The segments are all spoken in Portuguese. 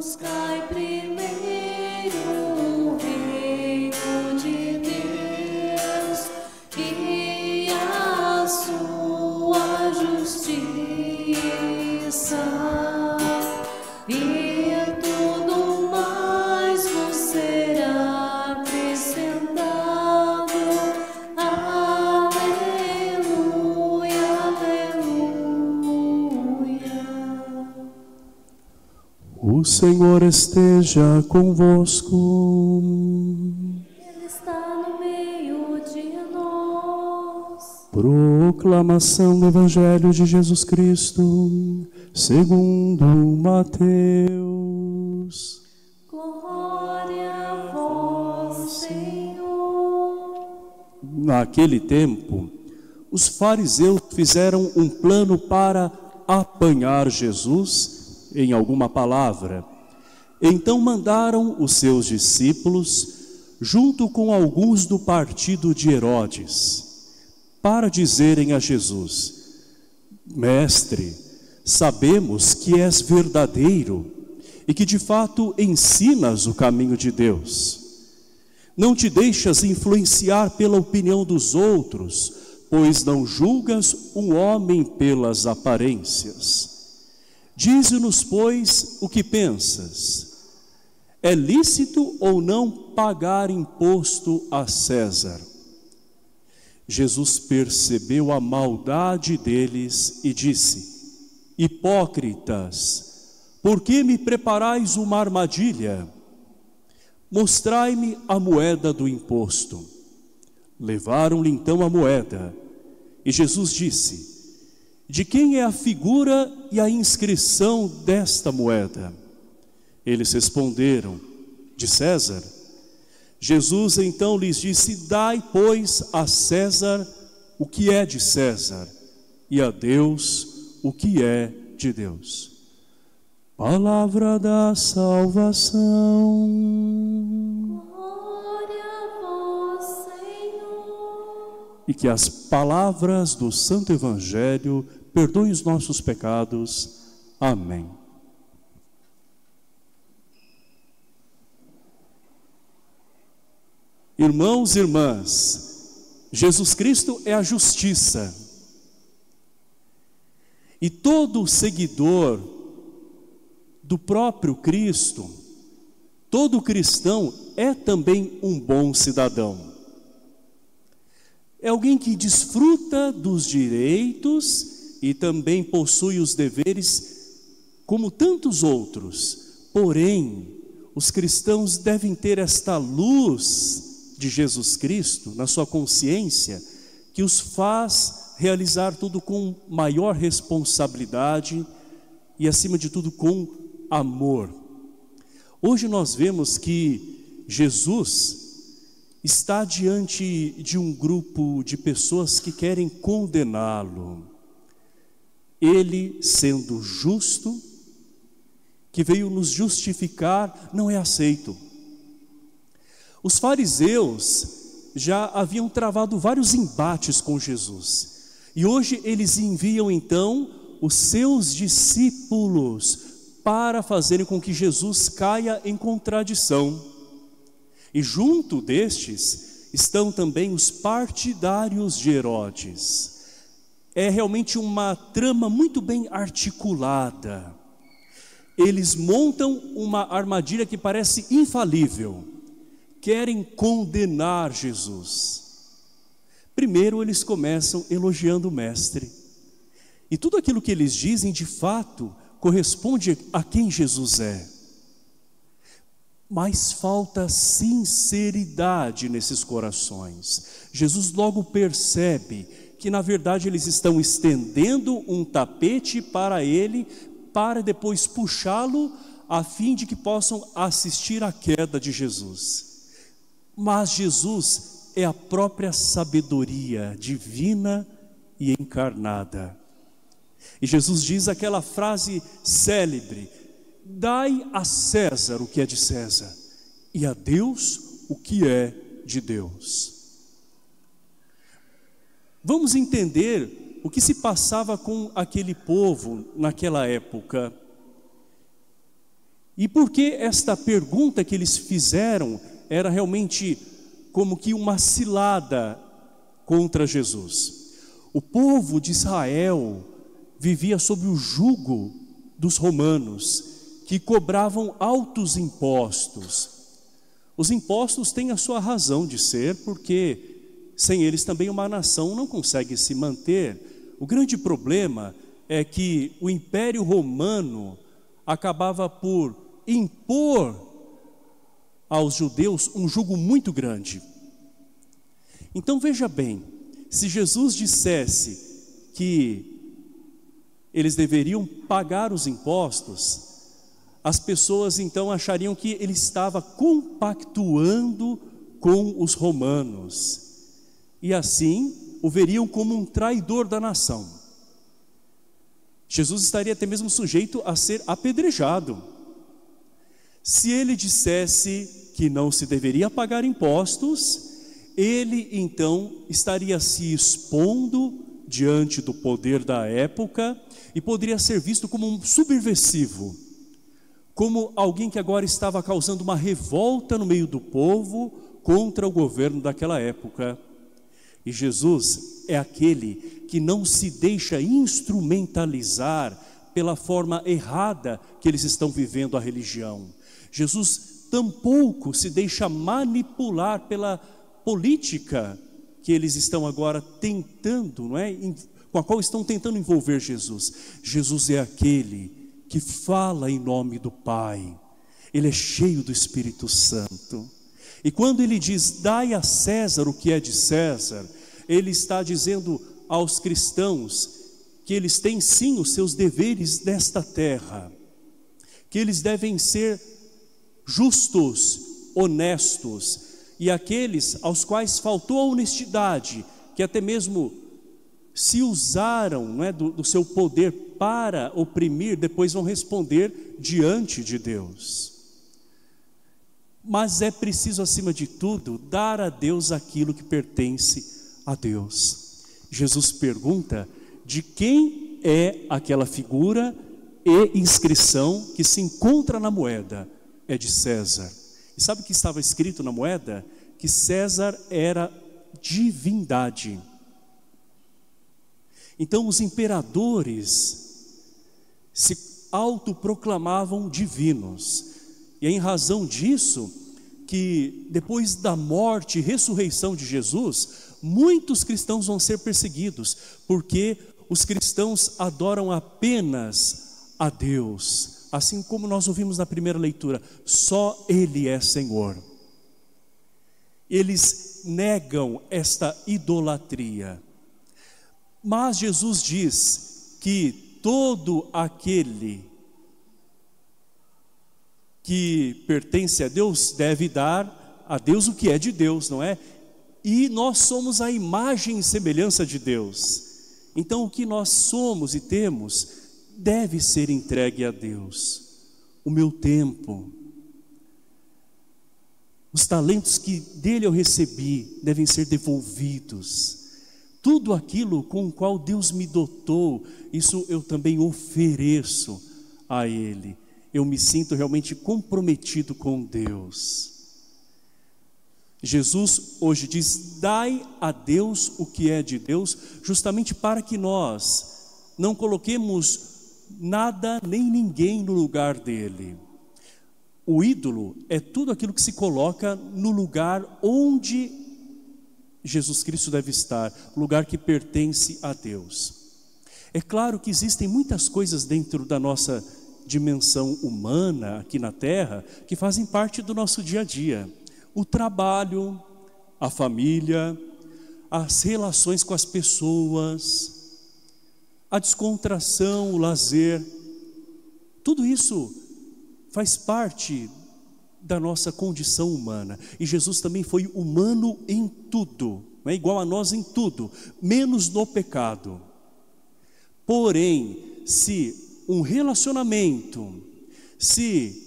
Buscai primeiro o reino de Deus e a sua justiça, e tudo mais vos será acrescentado. Aleluia, aleluia. O Senhor esteja convosco. Ele está no meio de nós. Proclamação do Evangelho de Jesus Cristo, segundo Mateus. Glória a vós, Senhor. Naquele tempo, os fariseus fizeram um plano para apanhar Jesus em alguma palavra. Então mandaram os seus discípulos, junto com alguns do partido de Herodes, para dizerem a Jesus: Mestre, sabemos que és verdadeiro e que de fato ensinas o caminho de Deus. Não te deixas influenciar pela opinião dos outros, pois não julgas um homem pelas aparências. Dize-nos, pois, o que pensas. É lícito ou não pagar imposto a César? Jesus percebeu a maldade deles e disse: Hipócritas, por que me preparais uma armadilha? Mostrai-me a moeda do imposto. Levaram-lhe então a moeda. E Jesus disse: De quem é a figura e a inscrição desta moeda? Eles responderam: De César. Jesus então lhes disse: Dai, pois, a César o que é de César, e a Deus o que é de Deus. Palavra da salvação. Glória a vós, Senhor. E que as palavras do Santo Evangelho perdoem os nossos pecados. Amém. Irmãos e irmãs, Jesus Cristo é a justiça. E todo seguidor do próprio Cristo, todo cristão é também um bom cidadão. É alguém que desfruta dos direitos e também possui os deveres como tantos outros. Porém, os cristãos devem ter esta luz de Jesus Cristo na sua consciência, que os faz realizar tudo com maior responsabilidade e, acima de tudo, com amor. Hoje nós vemos que Jesus está diante de um grupo de pessoas que querem condená-lo. Ele, sendo justo, que veio nos justificar, não é aceito. Os fariseus já haviam travado vários embates com Jesus. E hoje eles enviam então os seus discípulos para fazerem com que Jesus caia em contradição. E junto destes estão também os partidários de Herodes. É realmente uma trama muito bem articulada. Eles montam uma armadilha que parece infalível. Querem condenar Jesus. Primeiro eles começam elogiando o mestre. E tudo aquilo que eles dizem de fato corresponde a quem Jesus é. Mas falta sinceridade nesses corações. Jesus logo percebe que na verdade eles estão estendendo um tapete para ele, para depois puxá-lo a fim de que possam assistir à queda de Jesus. Mas Jesus é a própria sabedoria divina e encarnada. E Jesus diz aquela frase célebre: dai a César o que é de César e a Deus o que é de Deus. Vamos entender o que se passava com aquele povo naquela época. E porque esta pergunta que eles fizeram era realmente como que uma cilada contra Jesus. O povo de Israel vivia sob o jugo dos romanos, que cobravam altos impostos. Os impostos têm a sua razão de ser, porque sem eles também uma nação não consegue se manter. O grande problema é que o Império Romano acabava por impor aos judeus um jugo muito grande. Então veja bem, se Jesus dissesse que eles deveriam pagar os impostos, as pessoas então achariam que ele estava compactuando com os romanos, e assim o veriam como um traidor da nação. Jesus estaria até mesmo sujeito a ser apedrejado. Se ele dissesse que não se deveria pagar impostos, ele então estaria se expondo diante do poder da época e poderia ser visto como um subversivo, como alguém que agora estava causando uma revolta no meio do povo contra o governo daquela época. E Jesus é aquele que não se deixa instrumentalizar pela forma errada que eles estão vivendo a religião. Jesus tampouco se deixa manipular pela política que eles estão agora tentando, não é? Com a qual estão tentando envolver Jesus. Jesus é aquele que fala em nome do Pai. Ele é cheio do Espírito Santo. E quando ele diz, dai a César o que é de César, ele está dizendo aos cristãos que eles têm sim os seus deveres nesta terra, que eles devem ser justos, honestos, e aqueles aos quais faltou a honestidade, que até mesmo se usaram, não é, do seu poder para oprimir, depois vão responder diante de Deus. Mas é preciso, acima de tudo, dar a Deus aquilo que pertence a Deus. Jesus pergunta de quem é aquela figura e inscrição que se encontra na moeda. É de César. E sabe o que estava escrito na moeda? Que César era divindade. Então os imperadores se autoproclamavam divinos. E é em razão disso que depois da morte e ressurreição de Jesus, muitos cristãos vão ser perseguidos, porque os cristãos adoram apenas a Deus. Assim como nós ouvimos na primeira leitura, só Ele é Senhor. Eles negam esta idolatria. Mas Jesus diz que todo aquele que pertence a Deus deve dar a Deus o que é de Deus, não é? E nós somos a imagem e semelhança de Deus. Então o que nós somos e temos deve ser entregue a Deus. O meu tempo, os talentos que dele eu recebi devem ser devolvidos. Tudo aquilo com o qual Deus me dotou, isso eu também ofereço a Ele. Eu me sinto realmente comprometido com Deus. Jesus hoje diz, dai a Deus o que é de Deus, justamente para que nós não coloquemos nada nem ninguém no lugar dele. O ídolo é tudo aquilo que se coloca no lugar onde Jesus Cristo deve estar, lugar que pertence a Deus. É claro que existem muitas coisas dentro da nossa dimensão humana aqui na terra que fazem parte do nosso dia a dia. O trabalho, a família, as relações com as pessoas, a descontração, o lazer, tudo isso faz parte da nossa condição humana. E Jesus também foi humano em tudo, não é igual a nós em tudo, menos no pecado. Porém, se um relacionamento, se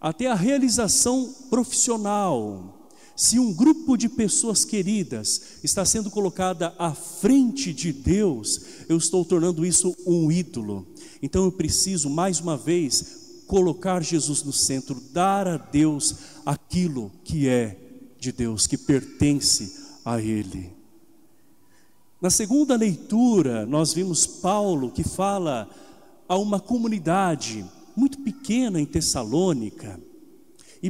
até a realização profissional, se um grupo de pessoas queridas está sendo colocada à frente de Deus, eu estou tornando isso um ídolo. Então eu preciso mais uma vez colocar Jesus no centro, dar a Deus aquilo que é de Deus, que pertence a Ele. Na segunda leitura, nós vimos Paulo que fala a uma comunidade muito pequena em Tessalônica,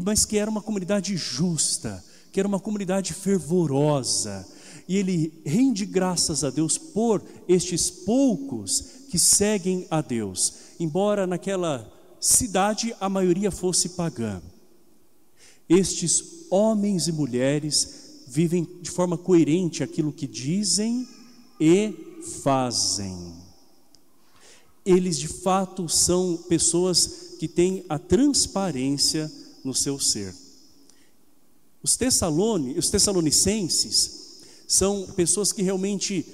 mas que era uma comunidade justa, que era uma comunidade fervorosa, e ele rende graças a Deus por estes poucos que seguem a Deus, embora naquela cidade a maioria fosse pagã. Estes homens e mulheres vivem de forma coerente aquilo que dizem e fazem. Eles de fato são pessoas que têm a transparência no seu ser. Os tessalonicenses são pessoas que realmente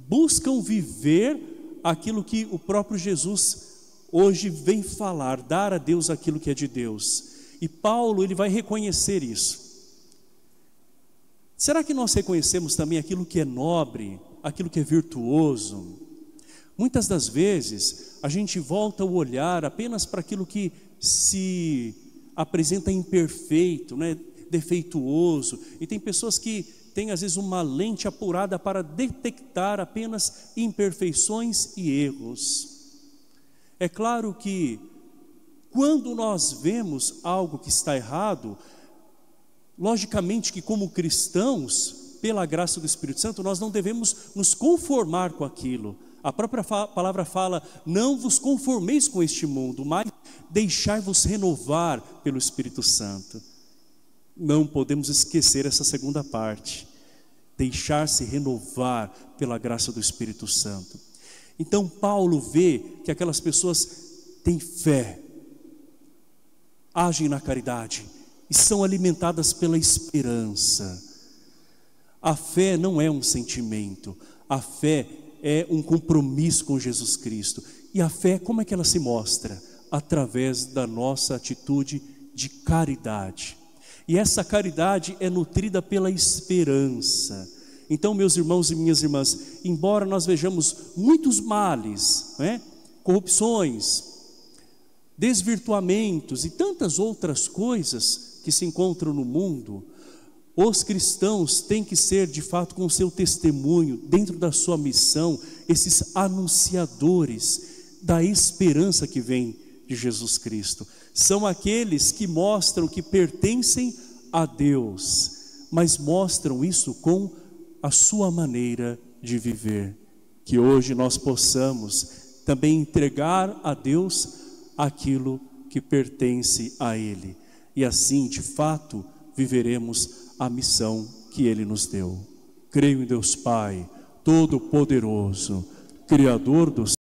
buscam viver aquilo que o próprio Jesus hoje vem falar, dar a Deus aquilo que é de Deus. E Paulo, ele vai reconhecer isso. Será que nós reconhecemos também aquilo que é nobre, aquilo que é virtuoso? Muitas das vezes a gente volta o olhar apenas para aquilo que se apresenta imperfeito, né? Defeituoso, e tem pessoas que têm às vezes uma lente apurada para detectar apenas imperfeições e erros. É claro que quando nós vemos algo que está errado, logicamente que como cristãos, pela graça do Espírito Santo, nós não devemos nos conformar com aquilo. A própria palavra fala, não vos conformeis com este mundo, mas deixai-vos renovar pelo Espírito Santo. Não podemos esquecer essa segunda parte, deixar-se renovar pela graça do Espírito Santo. Então Paulo vê que aquelas pessoas têm fé, agem na caridade e são alimentadas pela esperança. A fé não é um sentimento, a fé é um compromisso com Jesus Cristo. E a fé, como é que ela se mostra? Através da nossa atitude de caridade. E essa caridade é nutrida pela esperança. Então, meus irmãos e minhas irmãs, embora nós vejamos muitos males, né? Corrupções, desvirtuamentos e tantas outras coisas que se encontram no mundo, os cristãos têm que ser de fato com o seu testemunho, dentro da sua missão, esses anunciadores da esperança que vem de Jesus Cristo. São aqueles que mostram que pertencem a Deus, mas mostram isso com a sua maneira de viver. Que hoje nós possamos também entregar a Deus aquilo que pertence a Ele. E assim, de fato, viveremos a missão que Ele nos deu. Creio em Deus Pai, Todo-Poderoso, Criador dos